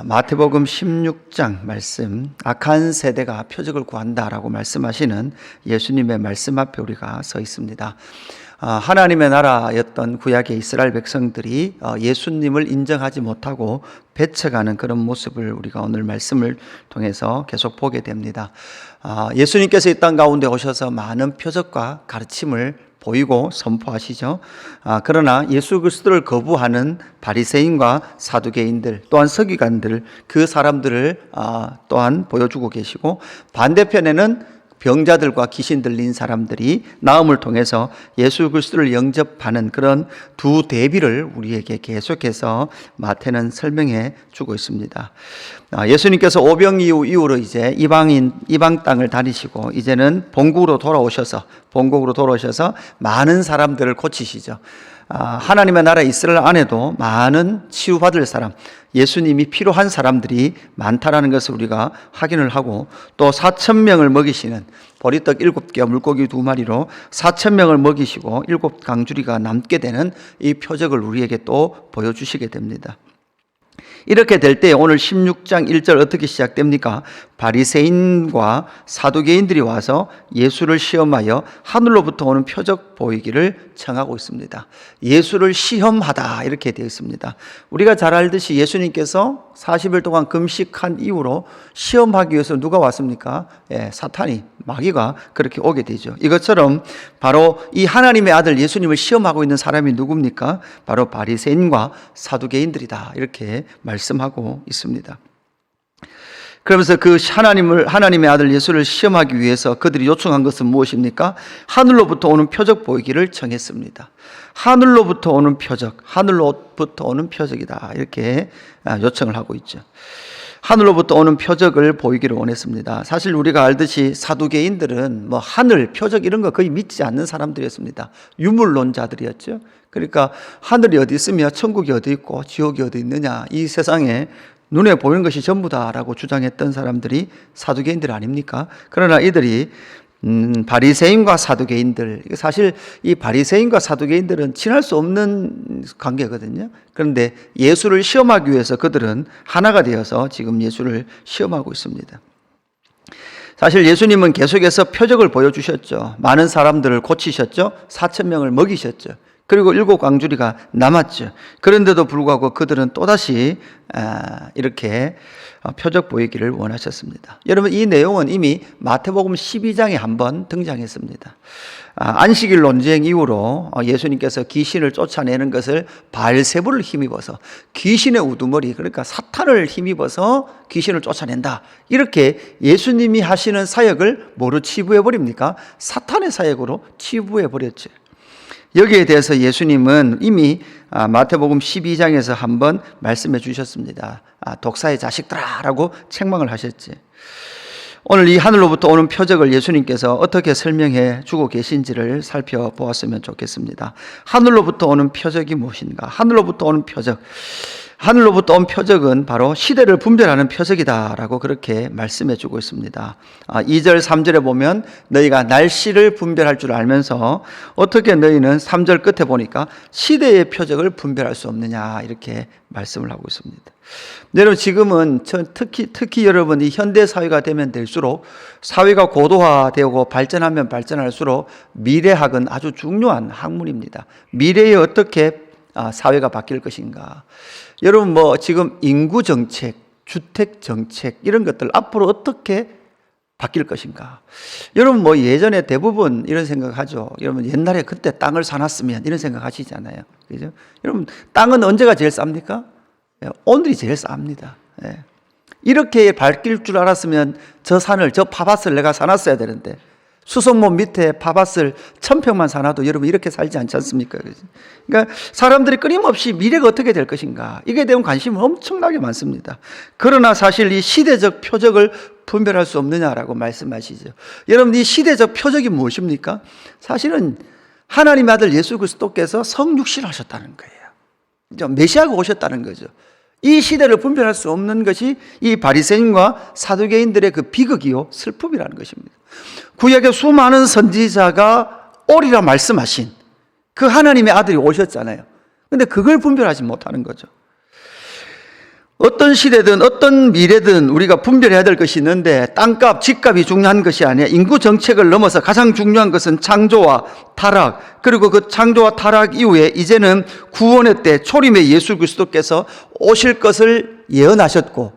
마태복음 16장 말씀, 악한 세대가 표적을 구한다라고 말씀하시는 예수님의 말씀 앞에 우리가 서 있습니다. 하나님의 나라였던 구약의 이스라엘 백성들이 예수님을 인정하지 못하고 배척하는 그런 모습을 우리가 오늘 말씀을 통해서 계속 보게 됩니다. 예수님께서 이 땅 가운데 오셔서 많은 표적과 가르침을 보이고 선포하시죠. 그러나 예수 그리스도를 거부하는 바리새인과 사두개인들 또한 서기관들 그 사람들을 또한 보여주고 계시고, 반대편에는 병자들과 귀신 들린 사람들이 나음을 통해서 예수 그리스도를 영접하는 그런 두 대비를 우리에게 계속해서 마태는 설명해 주고 있습니다. 예수님께서 오병 이후로 이제 이방 땅을 다니시고 이제는 본국으로 돌아오셔서 많은 사람들을 고치시죠. 하나님의 나라 이스라엘 안에도 많은 치유받을 사람, 예수님이 필요한 사람들이 많다라는 것을 우리가 확인을 하고, 또 4,000명을 먹이시는 보리떡 7개와 물고기 2마리로 4,000명을 먹이시고 7강주리가 남게 되는 이 표적을 우리에게 또 보여주시게 됩니다. 이렇게 될 때 오늘 16장 1절 어떻게 시작됩니까? 바리새인과 사두개인들이 와서 예수를 시험하여 하늘로부터 오는 표적 보이기를 청하고 있습니다. 예수를 시험하다 이렇게 되어 있습니다. 우리가 잘 알듯이 예수님께서 40일 동안 금식한 이후로 시험하기 위해서 누가 왔습니까? 사탄이, 마귀가 그렇게 오게 되죠. 이것처럼 바로 이 하나님의 아들 예수님을 시험하고 있는 사람이 누굽니까? 바로 바리새인과 사두개인들이다 이렇게 말씀하고 있습니다. 그러면서 그 하나님의 아들 예수를 시험하기 위해서 그들이 요청한 것은 무엇입니까? 하늘로부터 오는 표적 보이기를 청했습니다. 하늘로부터 오는 표적이다 이렇게 요청을 하고 있죠. 하늘로부터 오는 표적을 보이기를 원했습니다. 사실 우리가 알듯이 사두개인들은 하늘, 표적 이런 거 거의 믿지 않는 사람들이었습니다. 유물론자들이었죠. 그러니까 하늘이 어디 있으며 천국이 어디 있고 지옥이 어디 있느냐, 이 세상에 눈에 보이는 것이 전부다라고 주장했던 사람들이 사두개인들 아닙니까? 그러나 이들이 바리새인과 사두개인들, 사실 이 바리새인과 사두개인들은 친할 수 없는 관계거든요. 그런데 예수를 시험하기 위해서 그들은 하나가 되어서 지금 예수를 시험하고 있습니다. 사실 예수님은 계속해서 표적을 보여주셨죠. 많은 사람들을 고치셨죠. 4,000명을 먹이셨죠. 그리고 7강주리가 남았죠. 그런데도 불구하고 그들은 또다시 이렇게 표적 보이기를 원하셨습니다. 여러분, 이 내용은 이미 마태복음 12장에 한번 등장했습니다. 안식일 논쟁 이후로 예수님께서 귀신을 쫓아내는 것을 바알세불을 힘입어서, 귀신의 우두머리, 그러니까 사탄을 힘입어서 귀신을 쫓아낸다, 이렇게 예수님이 하시는 사역을 뭐로 치부해버립니까? 사탄의 사역으로 치부해버렸죠. 여기에 대해서 예수님은 이미 마태복음 12장에서 한번 말씀해 주셨습니다. 독사의 자식들아 라고 책망을 하셨지. 오늘 이 하늘로부터 오는 표적을 예수님께서 어떻게 설명해 주고 계신지를 살펴보았으면 좋겠습니다. 하늘로부터 오는 표적이 무엇인가? 하늘로부터 오는 표적. 하늘로부터 온 표적은 바로 시대를 분별하는 표적이다라고 그렇게 말씀해 주고 있습니다. 2절 3절에 보면 너희가 날씨를 분별할 줄 알면서 어떻게 너희는 3절 끝에 보니까 시대의 표적을 분별할 수 없느냐 이렇게 말씀을 하고 있습니다. 여러분, 지금은 특히 여러분이 현대 사회가 되면 될수록, 사회가 고도화되고 발전하면 발전할수록 미래학은 아주 중요한 학문입니다. 미래에 어떻게 사회가 바뀔 것인가. 여러분, 지금 인구 정책, 주택 정책 이런 것들 앞으로 어떻게 바뀔 것인가. 여러분, 예전에 대부분 이런 생각하죠. 여러분, 옛날에 그때 땅을 사놨으면 이런 생각하시잖아요. 그죠? 여러분, 땅은 언제가 제일 쌉니까? 오늘이 제일 쌉니다. 이렇게 바뀔 줄 알았으면 저 팥밭을 내가 사놨어야 되는데, 수성문 밑에 팥밭을 1,000평만 사놔도 여러분 이렇게 살지 않지 않습니까? 그러니까 사람들이 끊임없이 미래가 어떻게 될 것인가, 이게 대한 관심은 엄청나게 많습니다. 그러나 사실 이 시대적 표적을 분별할 수 없느냐라고 말씀하시죠. 여러분, 이 시대적 표적이 무엇입니까? 사실은 하나님의 아들 예수 그리스도께서 성육신하셨다는 거예요. 메시아가 오셨다는 거죠. 이 시대를 분별할 수 없는 것이 이 바리새인과 사두개인들의 그 비극이요 슬픔이라는 것입니다. 구약의 수많은 선지자가 오리라 말씀하신 그 하나님의 아들이 오셨잖아요. 그런데 그걸 분별하지 못하는 거죠. 어떤 시대든 어떤 미래든 우리가 분별해야 될 것이 있는데 땅값, 집값이 중요한 것이 아니야. 인구 정책을 넘어서 가장 중요한 것은 창조와 타락, 그리고 그 창조와 타락 이후에 이제는 구원의 때 초림의 예수 그리스도께서 오실 것을 예언하셨고,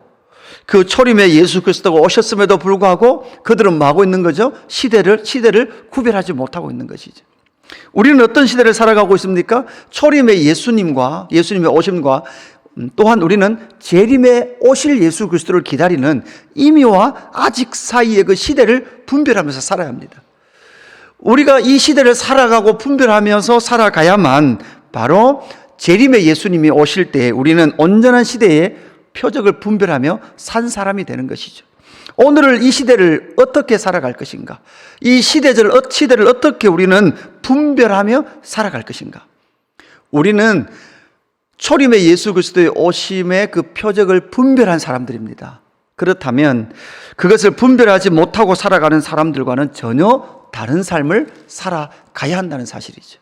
그 초림의 예수 그리스도가 오셨음에도 불구하고 그들은 뭐 하고 있는 거죠? 시대를 구별하지 못하고 있는 것이죠. 우리는 어떤 시대를 살아가고 있습니까? 초림의 예수님의 오심과 또한 우리는 재림에 오실 예수 그리스도를 기다리는 이미와 아직 사이의 그 시대를 분별하면서 살아야 합니다. 우리가 이 시대를 살아가고 분별하면서 살아가야만 바로 재림의 예수님이 오실 때 우리는 온전한 시대의 표적을 분별하며 산 사람이 되는 것이죠. 오늘을 이 시대를 어떻게 살아갈 것인가? 이 시대를 어떻게 우리는 분별하며 살아갈 것인가? 우리는 초림의 예수 그리스도의 오심의 그 표적을 분별한 사람들입니다. 그렇다면 그것을 분별하지 못하고 살아가는 사람들과는 전혀 다른 삶을 살아가야 한다는 사실이죠.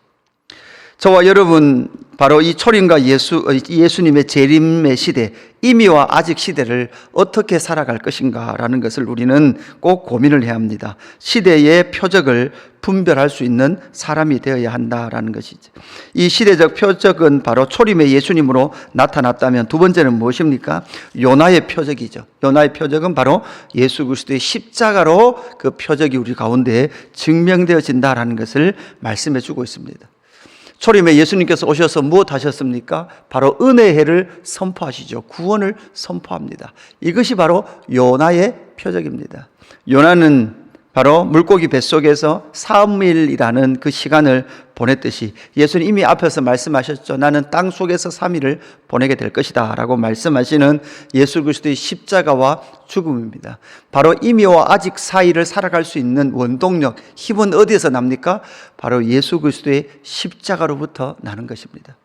저와 여러분 바로 이 초림과 예수님의 재림의 시대, 이미와 아직 시대를 어떻게 살아갈 것인가라는 것을 우리는 꼭 고민을 해야 합니다. 시대의 표적을 분별할 수 있는 사람이 되어야 한다라는 것이죠. 이 시대적 표적은 바로 초림의 예수님으로 나타났다면 두 번째는 무엇입니까? 요나의 표적이죠. 요나의 표적은 바로 예수 그리스도의 십자가로 그 표적이 우리 가운데 증명되어진다라는 것을 말씀해 주고 있습니다. 초림에 예수님께서 오셔서 무엇 하셨습니까? 바로 은혜의 해를 선포하시죠. 구원을 선포합니다. 이것이 바로 요나의 표적입니다. 요나는 바로 물고기 뱃속에서 3일이라는 그 시간을 보냈듯이 예수님 이미 앞에서 말씀하셨죠. 나는 땅 속에서 3일을 보내게 될 것이다 라고 말씀하시는 예수 그리스도의 십자가와 죽음입니다. 바로 이미와 아직 사이를 살아갈 수 있는 원동력, 힘은 어디에서 납니까? 바로 예수 그리스도의 십자가로부터 나는 것입니다.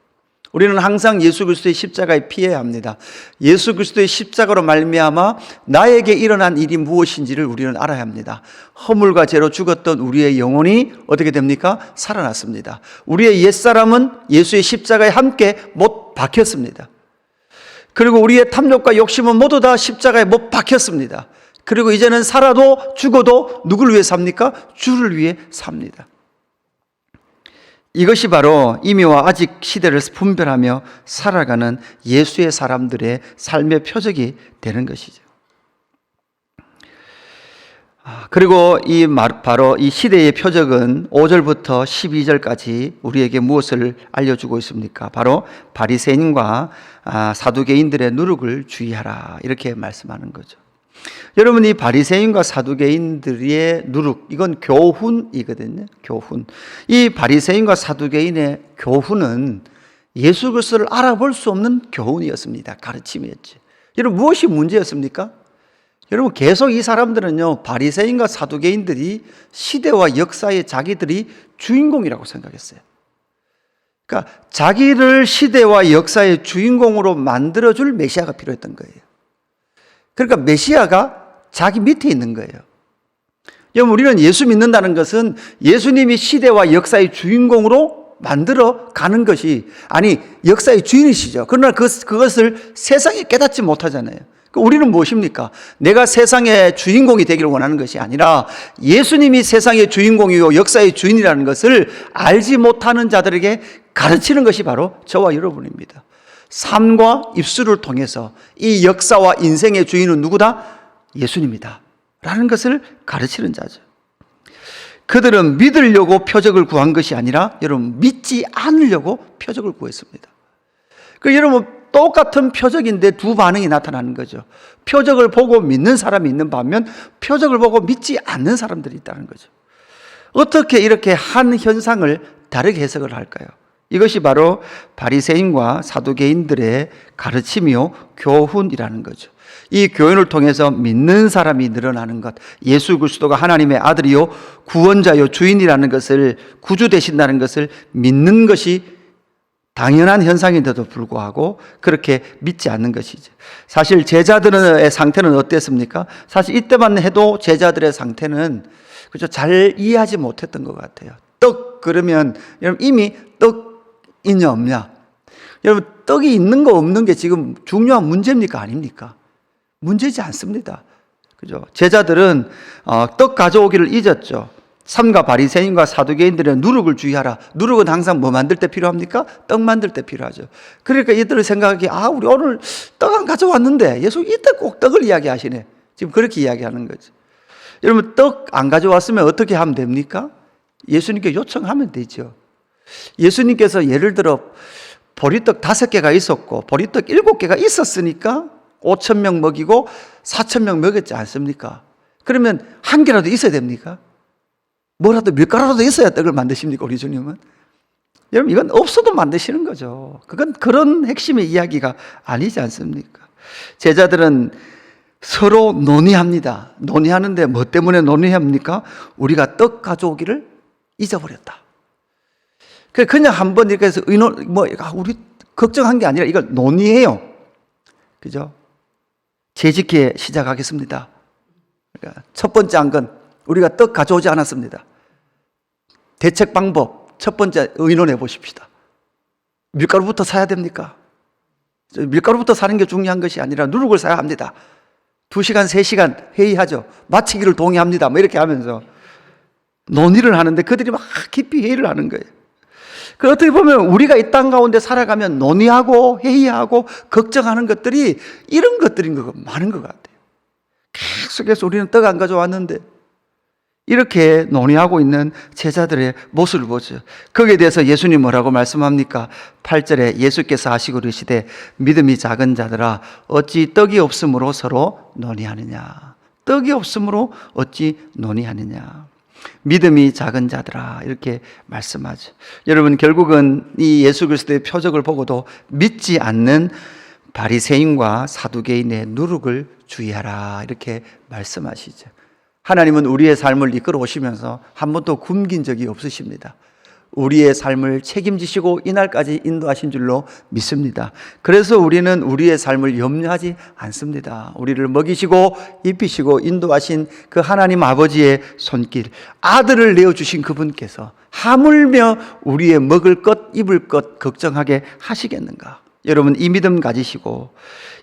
우리는 항상 예수 그리스도의 십자가에 피해야 합니다. 예수 그리스도의 십자가로 말미암아 나에게 일어난 일이 무엇인지를 우리는 알아야 합니다. 허물과 죄로 죽었던 우리의 영혼이 어떻게 됩니까? 살아났습니다. 우리의 옛사람은 예수의 십자가에 함께 못 박혔습니다. 그리고 우리의 탐욕과 욕심은 모두 다 십자가에 못 박혔습니다. 그리고 이제는 살아도 죽어도 누구를 위해 삽니까? 주를 위해 삽니다. 이것이 바로 이미와 아직 시대를 분별하며 살아가는 예수의 사람들의 삶의 표적이 되는 것이죠. 그리고 바로 이 시대의 표적은 5절부터 12절까지 우리에게 무엇을 알려주고 있습니까? 바로 바리새인과 사두개인들의 누룩을 주의하라 이렇게 말씀하는 거죠. 여러분, 이 바리새인과 사두개인들의 누룩, 이건 교훈이거든요. 교훈. 이 바리새인과 사두개인의 교훈은 예수 그리스도를 알아볼 수 없는 교훈이었습니다. 가르침이었지. 여러분, 무엇이 문제였습니까? 여러분, 계속 이 사람들은요, 바리새인과 사두개인들이 시대와 역사에 자기들이 주인공이라고 생각했어요. 그러니까 자기를 시대와 역사의 주인공으로 만들어줄 메시아가 필요했던 거예요. 그러니까 메시아가 자기 밑에 있는 거예요. 여러분, 우리는 예수 믿는다는 것은 예수님이 시대와 역사의 주인공으로 만들어 가는 것이, 아니, 역사의 주인이시죠. 그러나 그것을 세상에 깨닫지 못하잖아요. 우리는 무엇입니까? 내가 세상의 주인공이 되기를 원하는 것이 아니라 예수님이 세상의 주인공이요 역사의 주인이라는 것을 알지 못하는 자들에게 가르치는 것이 바로 저와 여러분입니다. 삶과 입술을 통해서 이 역사와 인생의 주인은 누구다? 예수님이다 라는 것을 가르치는 자죠. 그들은 믿으려고 표적을 구한 것이 아니라 여러분 믿지 않으려고 표적을 구했습니다. 여러분, 똑같은 표적인데 두 반응이 나타나는 거죠. 표적을 보고 믿는 사람이 있는 반면 표적을 보고 믿지 않는 사람들이 있다는 거죠. 어떻게 이렇게 한 현상을 다르게 해석을 할까요? 이것이 바로 바리새인과 사두개인들의 가르침이요 교훈이라는 거죠. 이 교훈을 통해서 믿는 사람이 늘어나는 것, 예수 그리스도가 하나님의 아들이요 구원자요 주인이라는 것을, 구주 되신다는 것을 믿는 것이 당연한 현상인데도 불구하고 그렇게 믿지 않는 것이죠. 사실 제자들의 상태는 어땠습니까? 사실 이때만 해도 제자들의 상태는 그죠, 잘 이해하지 못했던 것 같아요. 떡 그러면 여러분 이미 떡 있냐 없냐? 여러분, 떡이 있는 거 없는 게 지금 중요한 문제입니까? 아닙니까? 문제지 않습니다. 그죠? 제자들은 떡 가져오기를 잊었죠. 삼가 바리새인과 사두개인들의 누룩을 주의하라. 누룩은 항상 뭐 만들 때 필요합니까? 떡 만들 때 필요하죠. 그러니까 이들을 생각하기에 우리 오늘 떡 안 가져왔는데 예수 이때 꼭 떡을 이야기하시네. 지금 그렇게 이야기하는 거죠. 여러분, 떡 안 가져왔으면 어떻게 하면 됩니까? 예수님께 요청하면 되죠. 예수님께서 예를 들어 보리떡 5개가 있었고 보리떡 7개가 있었으니까 5,000명 먹이고 4,000명 먹였지 않습니까? 그러면 한 개라도 있어야 됩니까? 뭐라도 밀가루라도 있어야 떡을 만드십니까, 우리 주님은? 여러분, 이건 없어도 만드시는 거죠. 그건 그런 핵심의 이야기가 아니지 않습니까? 제자들은 서로 논의합니다. 논의하는데 뭐 때문에 논의합니까? 우리가 떡 가져오기를 잊어버렸다. 그냥 한번 이렇게 해서 우리 걱정한 게 아니라 이걸 논의해요. 그죠? 재직해 시작하겠습니다. 그러니까 첫 번째 안건, 우리가 떡 가져오지 않았습니다. 대책 방법, 첫 번째 의논해 보십시다. 밀가루부터 사야 됩니까? 밀가루부터 사는 게 중요한 것이 아니라 누룩을 사야 합니다. 2시간, 3시간 회의하죠. 마치기를 동의합니다. 뭐 이렇게 하면서 논의를 하는데 그들이 막 깊이 회의를 하는 거예요. 그 어떻게 보면 우리가 이 땅 가운데 살아가면 논의하고 회의하고 걱정하는 것들이 이런 것들인 거 많은 것 같아요. 계속해서 우리는 떡 안 가져왔는데 이렇게 논의하고 있는 제자들의 모습을 보죠. 거기에 대해서 예수님 뭐라고 말씀합니까? 8절에 예수께서 하시고 그러시되 믿음이 작은 자들아 어찌 떡이 없으므로 서로 논의하느냐. 떡이 없으므로 어찌 논의하느냐. 믿음이 작은 자들아 이렇게 말씀하죠. 여러분, 결국은 이 예수 그리스도의 표적을 보고도 믿지 않는 바리새인과 사두개인의 누룩을 주의하라 이렇게 말씀하시죠. 하나님은 우리의 삶을 이끌어 오시면서 한 번도 굶긴 적이 없으십니다. 우리의 삶을 책임지시고 이날까지 인도하신 줄로 믿습니다. 그래서 우리는 우리의 삶을 염려하지 않습니다. 우리를 먹이시고 입히시고 인도하신 그 하나님 아버지의 손길, 아들을 내어주신 그분께서 하물며 우리의 먹을 것 입을 것 걱정하게 하시겠는가? 여러분, 이 믿음 가지시고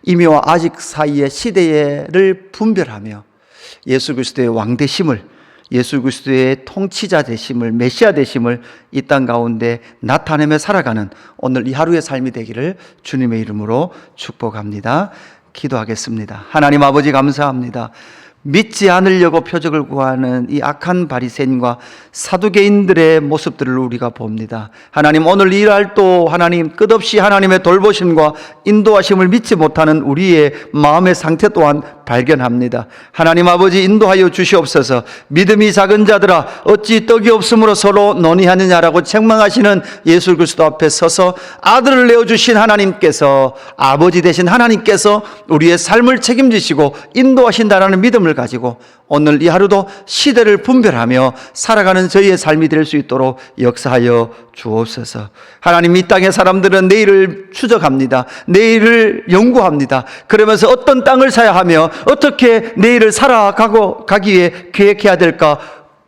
이미와 아직 사이의 시대를 분별하며 예수 그리스도의 왕 되심을, 예수 그리스도의 통치자 되심을, 메시아 되심을 이 땅 가운데 나타내며 살아가는 오늘 이 하루의 삶이 되기를 주님의 이름으로 축복합니다. 기도하겠습니다. 하나님 아버지, 감사합니다. 믿지 않으려고 표적을 구하는 이 악한 바리새인과 사두개인들의 모습들을 우리가 봅니다. 하나님, 오늘 일할 또 하나님 끝없이 하나님의 돌보심과 인도하심을 믿지 못하는 우리의 마음의 상태 또한 발견합니다. 하나님 아버지, 인도하여 주시옵소서. 믿음이 작은 자들아 어찌 떡이 없으므로 서로 논의하느냐라고 책망하시는 예수 그리스도 앞에 서서 아들을 내어주신 하나님께서, 아버지 되신 하나님께서 우리의 삶을 책임지시고 인도하신다라는 믿음을 가지고 오늘 이 하루도 시대를 분별하며 살아가는 저희의 삶이 될 수 있도록 역사하여 주옵소서. 하나님, 이 땅의 사람들은 내일을 추적합니다. 내일을 연구합니다. 그러면서 어떤 땅을 사야 하며 어떻게 내일을 살아가기 위해 계획해야 될까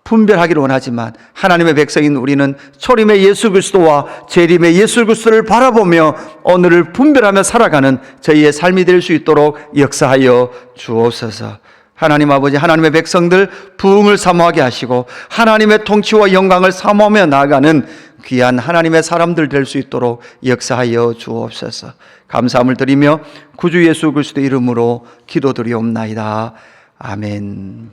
분별하기를 원하지만 하나님의 백성인 우리는 초림의 예수 그리스도와 재림의 예수 그리스도를 바라보며 오늘을 분별하며 살아가는 저희의 삶이 될 수 있도록 역사하여 주옵소서. 하나님 아버지, 하나님의 백성들 부흥을 사모하게 하시고 하나님의 통치와 영광을 사모하며 나아가는 귀한 하나님의 사람들 될 수 있도록 역사하여 주옵소서. 감사함을 드리며 구주 예수 그리스도의 이름으로 기도드리옵나이다. 아멘.